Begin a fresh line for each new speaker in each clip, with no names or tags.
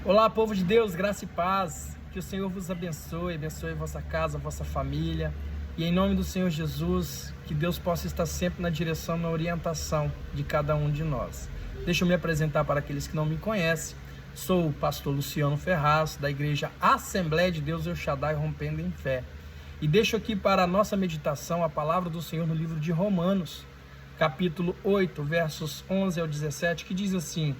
Olá, povo de Deus, graça e paz. Que o Senhor vos abençoe, abençoe a vossa casa, a vossa família. E em nome do Senhor Jesus, que Deus possa estar sempre na direção, na orientação de cada um de nós. Deixa eu me apresentar para aqueles que não me conhecem. Sou o pastor Luciano Ferraz, da igreja Assembleia de Deus El Shaddai Rompendo em Fé. E deixo aqui para a nossa meditação a palavra do Senhor no livro de Romanos, capítulo 8, versos 11 ao 17, que diz assim: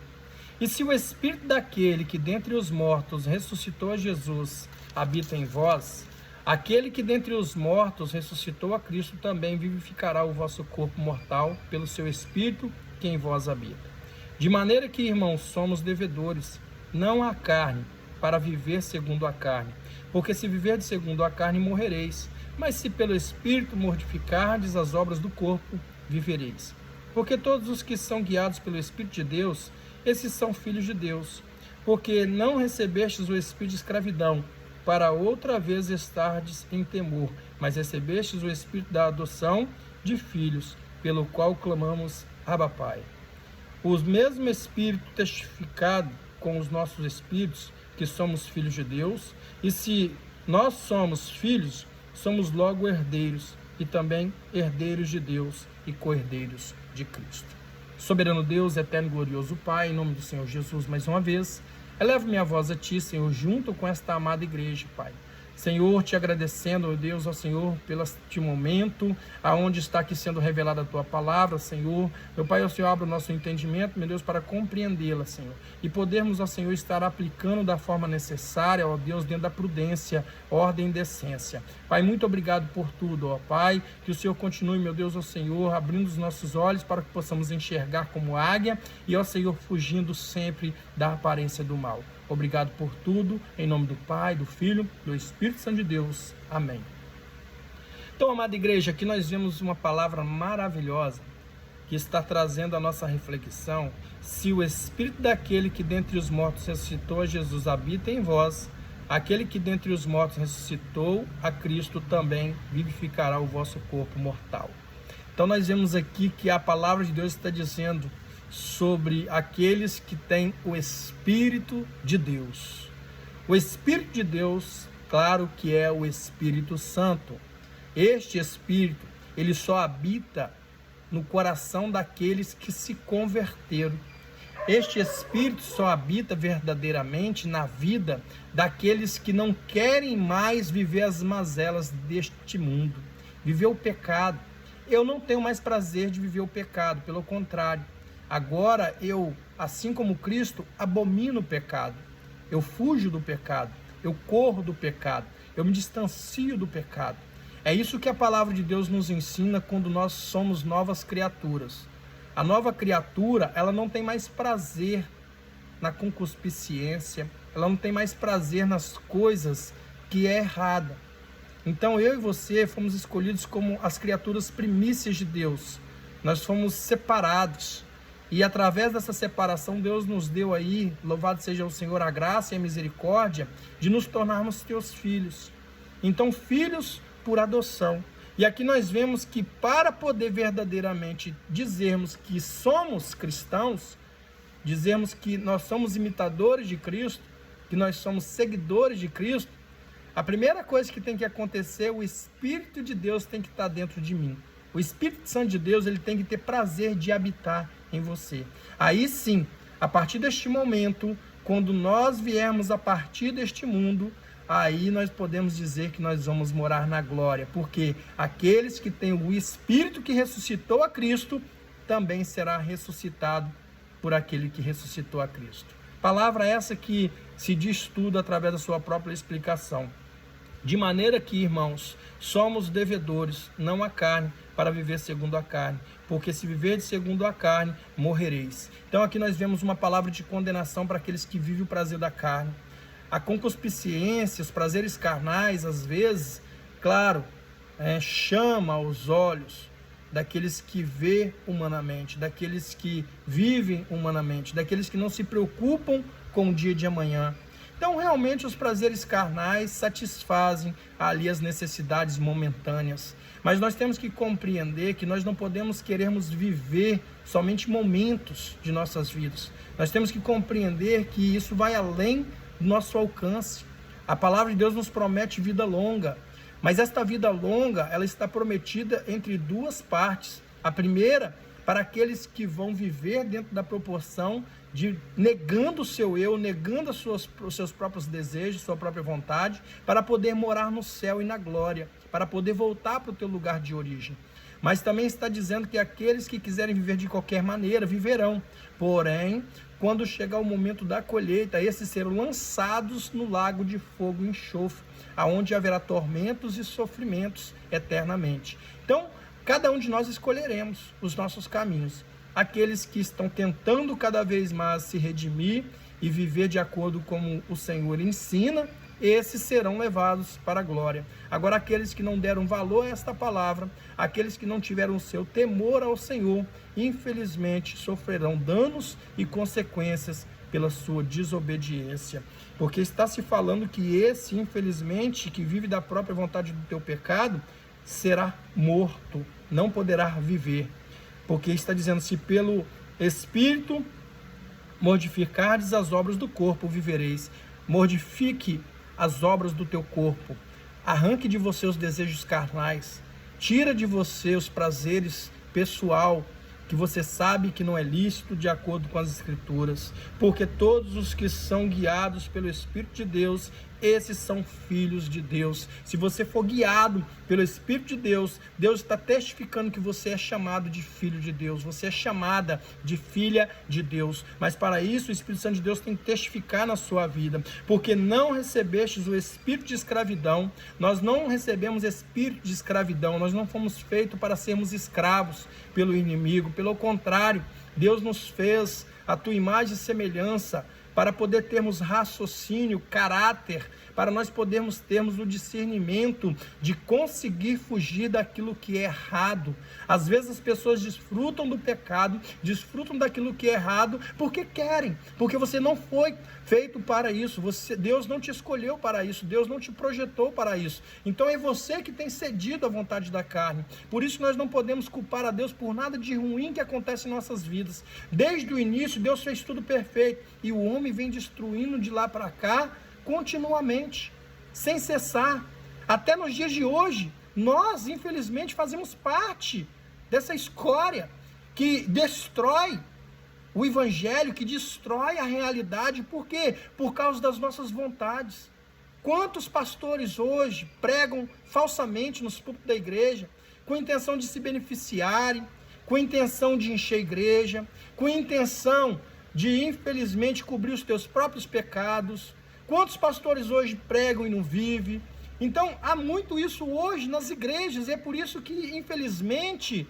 E se o Espírito daquele que dentre os mortos ressuscitou a Jesus habita em vós, aquele que dentre os mortos ressuscitou a Cristo também vivificará o vosso corpo mortal pelo seu Espírito que em vós habita. De maneira que, irmãos, somos devedores, não à carne, para viver segundo a carne. Porque se viverdes segundo a carne, morrereis. Mas se pelo Espírito mortificardes as obras do corpo, vivereis. Porque todos os que são guiados pelo Espírito de Deus, esses são filhos de Deus. Porque não recebestes o espírito de escravidão, para outra vez estardes em temor, mas recebestes o espírito da adoção de filhos, pelo qual clamamos, Abba, Pai. O mesmo Espírito testificado com os nossos espíritos que somos filhos de Deus, e se nós somos filhos, somos logo herdeiros, e também herdeiros de Deus e co-herdeiros de Cristo. Soberano Deus, eterno e glorioso Pai, em nome do Senhor Jesus, mais uma vez, elevo minha voz a Ti, Senhor, junto com esta amada igreja, Pai. Senhor, te agradecendo, ó Deus, ao Senhor, pelo este momento, aonde está aqui sendo revelada a Tua palavra, Senhor. Meu Pai, ó Senhor, abra o nosso entendimento, meu Deus, para compreendê-la, Senhor. E podermos, ó Senhor, estar aplicando da forma necessária, ó Deus, dentro da prudência, ordem e decência. Pai, muito obrigado por tudo, ó Pai. Que o Senhor continue, meu Deus, ó Senhor, abrindo os nossos olhos para que possamos enxergar como águia e, ó Senhor, fugindo sempre da aparência do mal. Obrigado por tudo, em nome do Pai, do Filho, do Espírito Santo de Deus. Amém. Então, amada igreja, aqui nós vemos uma palavra maravilhosa que está trazendo a nossa reflexão. Se o Espírito daquele que dentre os mortos ressuscitou a Jesus habita em vós, aquele que dentre os mortos ressuscitou a Cristo também vivificará o vosso corpo mortal. Então nós vemos aqui que a palavra de Deus está dizendo sobre aqueles que têm o Espírito de Deus. O Espírito de Deus, claro que é o Espírito Santo. Este Espírito, ele só habita no coração daqueles que se converteram. Este Espírito só habita verdadeiramente na vida daqueles que não querem mais viver as mazelas deste mundo, viver o pecado. Eu não tenho mais prazer de viver o pecado, pelo contrário. Agora eu, assim como Cristo, abomino o pecado. Eu fujo do pecado, eu corro do pecado, eu me distancio do pecado. É isso que a palavra de Deus nos ensina quando nós somos novas criaturas. A nova criatura, ela não tem mais prazer na concupiscência, ela não tem mais prazer nas coisas que é errada. Então eu e você fomos escolhidos como as criaturas primícias de Deus. Nós fomos separados. E através dessa separação, Deus nos deu aí, louvado seja o Senhor, a graça e a misericórdia, de nos tornarmos teus filhos. Então, filhos por adoção. E aqui nós vemos que para poder verdadeiramente dizermos que somos cristãos, dizermos que nós somos imitadores de Cristo, que nós somos seguidores de Cristo, a primeira coisa que tem que acontecer, o Espírito de Deus tem que estar dentro de mim. O Espírito Santo de Deus, ele tem que ter prazer de habitar em você. Aí sim, a partir deste momento, quando nós viermos a partir deste mundo, aí nós podemos dizer que nós vamos morar na glória, porque aqueles que têm o Espírito que ressuscitou a Cristo, também será ressuscitado por aquele que ressuscitou a Cristo. Palavra essa que se diz tudo através da sua própria explicação. De maneira que, irmãos, somos devedores, não à carne, para viver segundo a carne. Porque se viverdes segundo a carne, morrereis. Então aqui nós vemos uma palavra de condenação para aqueles que vivem o prazer da carne. A concupiscência, os prazeres carnais, às vezes, claro, chama aos olhos daqueles que vê humanamente, daqueles que vivem humanamente, daqueles que não se preocupam com o dia de amanhã. Então, realmente, os prazeres carnais satisfazem ali as necessidades momentâneas. Mas nós temos que compreender que nós não podemos querermos viver somente momentos de nossas vidas. Nós temos que compreender que isso vai além do nosso alcance. A palavra de Deus nos promete vida longa, mas esta vida longa, ela está prometida entre duas partes. A primeira, para aqueles que vão viver dentro da proporção de negando o seu eu, negando os seus próprios desejos, sua própria vontade, para poder morar no céu e na glória, para poder voltar para o teu lugar de origem. Mas também está dizendo que aqueles que quiserem viver de qualquer maneira, viverão. Porém, quando chegar o momento da colheita, esses serão lançados no lago de fogo e enxofre, aonde haverá tormentos e sofrimentos eternamente. Então, cada um de nós escolheremos os nossos caminhos. Aqueles que estão tentando cada vez mais se redimir e viver de acordo com o Senhor ensina, esses serão levados para a glória. Agora, aqueles que não deram valor a esta palavra, aqueles que não tiveram o seu temor ao Senhor, infelizmente sofrerão danos e consequências pela sua desobediência. Porque está se falando que esse, infelizmente, que vive da própria vontade do teu pecado, será morto, não poderá viver. Porque está dizendo, se pelo Espírito mortificardes as obras do corpo, vivereis. Mortifique as obras do teu corpo. Arranque de você os desejos carnais. Tira de você os prazeres pessoal, que você sabe que não é lícito de acordo com as Escrituras. Porque todos os que são guiados pelo Espírito de Deus, esses são filhos de Deus. Se você for guiado pelo Espírito de Deus, Deus está testificando que você é chamado de filho de Deus. Você é chamada de filha de Deus. Mas para isso, o Espírito Santo de Deus tem que testificar na sua vida. Porque não recebestes o espírito de escravidão. Nós não recebemos espírito de escravidão. Nós não fomos feitos para sermos escravos pelo inimigo. Pelo contrário, Deus nos fez a tua imagem e semelhança, para poder termos raciocínio, caráter, para nós podermos termos o discernimento de conseguir fugir daquilo que é errado. Às vezes as pessoas desfrutam do pecado, desfrutam daquilo que é errado, porque querem, porque você não foi feito para isso, Deus não te escolheu para isso, Deus não te projetou para isso. Então é você que tem cedido à vontade da carne. Por isso nós não podemos culpar a Deus por nada de ruim que acontece em nossas vidas. Desde o início, Deus fez tudo perfeito, e o homem vem destruindo de lá para cá continuamente, sem cessar. Até nos dias de hoje, nós infelizmente fazemos parte dessa escória que destrói o evangelho, que destrói a realidade. Por quê? Por causa das nossas vontades. Quantos pastores hoje pregam falsamente nos púlpitos da igreja, com a intenção de se beneficiarem, com a intenção de encher a igreja, com a intenção de, infelizmente, cobrir os teus próprios pecados. Quantos pastores hoje pregam e não vivem? Então, há muito isso hoje nas igrejas, e é por isso que, infelizmente,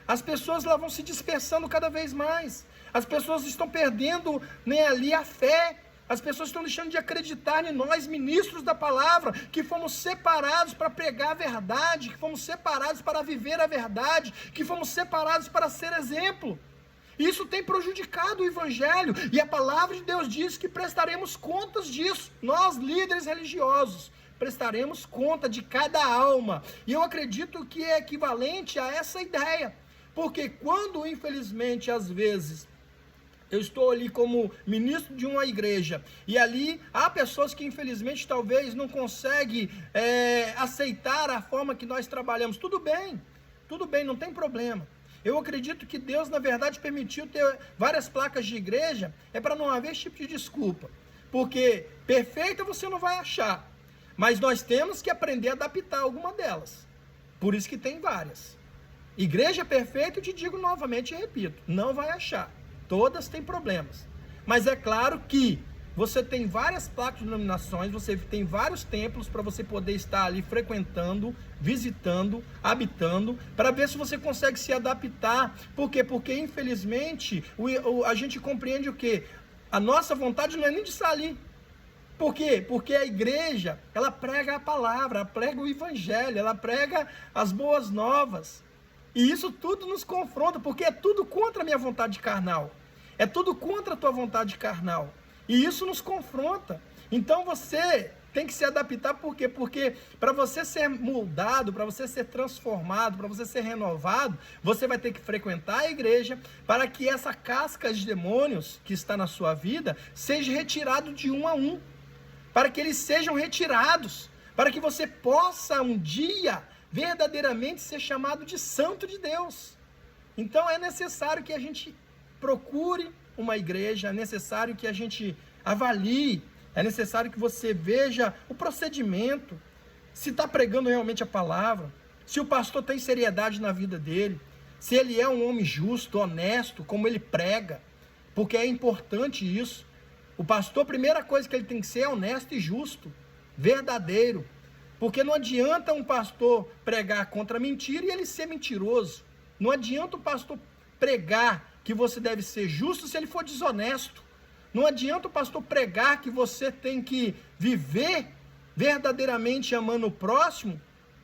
as pessoas lá vão se dispersando cada vez mais. As pessoas estão perdendo ali a fé. As pessoas estão deixando de acreditar em nós, ministros da palavra, que fomos separados para pregar a verdade, que fomos separados para viver a verdade, que fomos separados para ser exemplo. Isso tem prejudicado o evangelho, e a palavra de Deus diz que prestaremos contas disso. Nós, líderes religiosos, prestaremos conta de cada alma. E eu acredito que é equivalente a essa ideia. Porque quando, infelizmente, às vezes, eu estou ali como ministro de uma igreja, e ali há pessoas que, infelizmente, talvez não conseguem aceitar a forma que nós trabalhamos. Tudo bem, não tem problema. Eu acredito que Deus, na verdade, permitiu ter várias placas de igreja, para não haver esse tipo de desculpa. Porque perfeita você não vai achar, mas nós temos que aprender a adaptar alguma delas. Por isso que tem várias. Igreja perfeita, eu te digo novamente e repito, não vai achar. Todas têm problemas. Mas é claro que você tem várias placas de denominações, você tem vários templos para você poder estar ali frequentando, visitando, habitando, para ver se você consegue se adaptar. Por quê? Porque, infelizmente, a gente compreende o quê? A nossa vontade não é nem de estar ali. Por quê? Porque a igreja, ela prega a palavra, ela prega o evangelho, ela prega as boas novas. E isso tudo nos confronta, porque é tudo contra a minha vontade carnal. É tudo contra a tua vontade carnal. E isso nos confronta. Então você tem que se adaptar, por quê? Porque para você ser moldado, para você ser transformado, para você ser renovado, você vai ter que frequentar a igreja para que essa casca de demônios que está na sua vida seja retirado de um a um, para que eles sejam retirados, para que você possa um dia verdadeiramente ser chamado de santo de Deus. Então é necessário que a gente procure uma igreja, é necessário que a gente avalie, é necessário que você veja o procedimento, se está pregando realmente a palavra, se o pastor tem seriedade na vida dele, se ele é um homem justo, honesto, como ele prega, porque é importante isso. O pastor, a primeira coisa que ele tem que ser é honesto e justo, verdadeiro, porque não adianta um pastor pregar contra a mentira e ele ser mentiroso. Não adianta o pastor pregar que você deve ser justo se ele for desonesto. Não adianta o pastor pregar que você tem que viver verdadeiramente amando o próximo,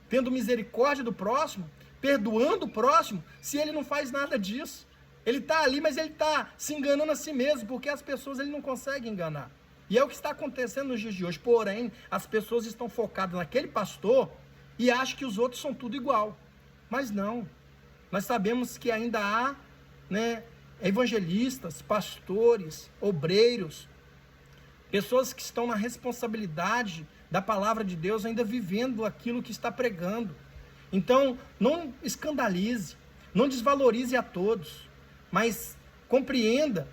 tendo misericórdia do próximo, perdoando o próximo, se ele não faz nada disso. Ele está ali, mas ele está se enganando a si mesmo, porque as pessoas ele não consegue enganar. E é o que está acontecendo nos dias de hoje. Porém, as pessoas estão focadas naquele pastor e acham que os outros são tudo igual. Mas não. Nós sabemos que ainda há, evangelistas, pastores, obreiros, pessoas que estão na responsabilidade da palavra de Deus, ainda vivendo aquilo que está pregando. Então, não escandalize, não desvalorize a todos, mas compreenda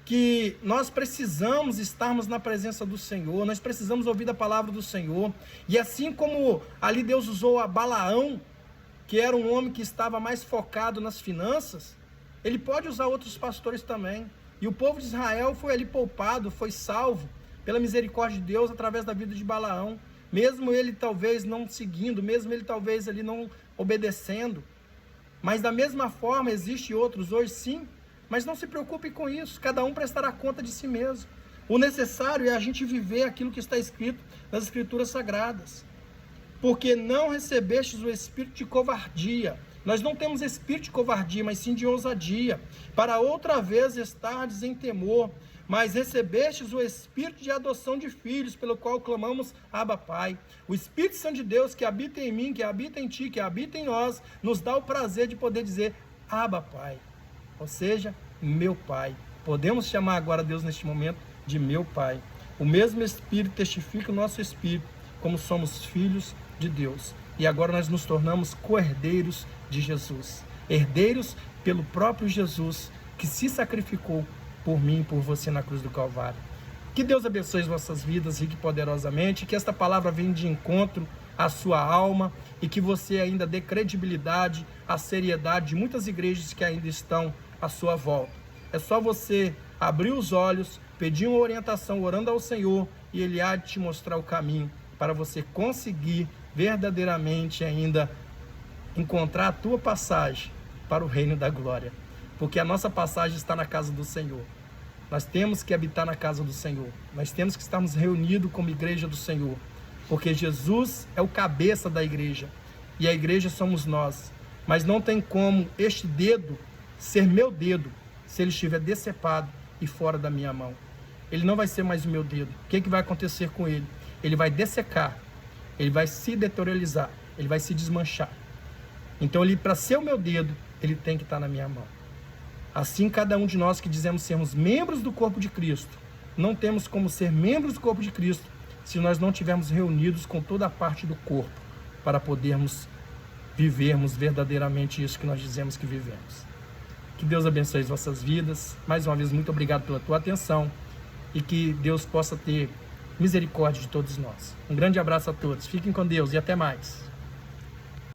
que nós precisamos estarmos na presença do Senhor, nós precisamos ouvir a palavra do Senhor, e assim como ali Deus usou a Balaão, que era um homem que estava mais focado nas finanças, ele pode usar outros pastores também. E o povo de Israel foi ali poupado, foi salvo pela misericórdia de Deus através da vida de Balaão. Mesmo ele talvez não seguindo, mesmo ele talvez ali não obedecendo. Mas da mesma forma existem outros hoje sim. Mas não se preocupe com isso, cada um prestará conta de si mesmo. O necessário é a gente viver aquilo que está escrito nas Escrituras Sagradas. Porque não recebestes o espírito de covardia. Nós não temos espírito de covardia, mas sim de ousadia, para outra vez estardes em temor, mas recebestes o espírito de adoção de filhos, pelo qual clamamos, Abba, Pai. O Espírito Santo de Deus, que habita em mim, que habita em ti, que habita em nós, nos dá o prazer de poder dizer, Abba, Pai, ou seja, meu Pai. Podemos chamar agora Deus neste momento de meu Pai. O mesmo Espírito testifica o nosso Espírito, como somos filhos de Deus. E agora nós nos tornamos co-herdeiros de Jesus, herdeiros pelo próprio Jesus, que se sacrificou por mim e por você na cruz do Calvário. Que Deus abençoe as vossas vidas rique e poderosamente, que esta palavra venha de encontro à sua alma e que você ainda dê credibilidade à seriedade de muitas igrejas que ainda estão à sua volta. É só você abrir os olhos, pedir uma orientação, orando ao Senhor, e Ele há de te mostrar o caminho para você conseguir verdadeiramente ainda encontrar a tua passagem para o reino da glória, porque a nossa passagem está na casa do Senhor. Nós temos que habitar na casa do Senhor, nós temos que estarmos reunidos como igreja do Senhor, porque Jesus é o cabeça da igreja, e a igreja somos nós, mas não tem como este dedo ser meu dedo, se ele estiver decepado e fora da minha mão. Ele não vai ser mais o meu dedo. O que vai acontecer com ele? Ele vai dessecar, ele vai se deterioralizar, ele vai se desmanchar. Então, para ser o meu dedo, ele tem que estar na minha mão. Assim, cada um de nós que dizemos sermos membros do corpo de Cristo, não temos como ser membros do corpo de Cristo se nós não estivermos reunidos com toda a parte do corpo, para podermos vivermos verdadeiramente isso que nós dizemos que vivemos. Que Deus abençoe as vossas vidas. Mais uma vez, muito obrigado pela tua atenção e que Deus possa ter misericórdia de todos nós. Um grande abraço a todos. Fiquem com Deus e até mais.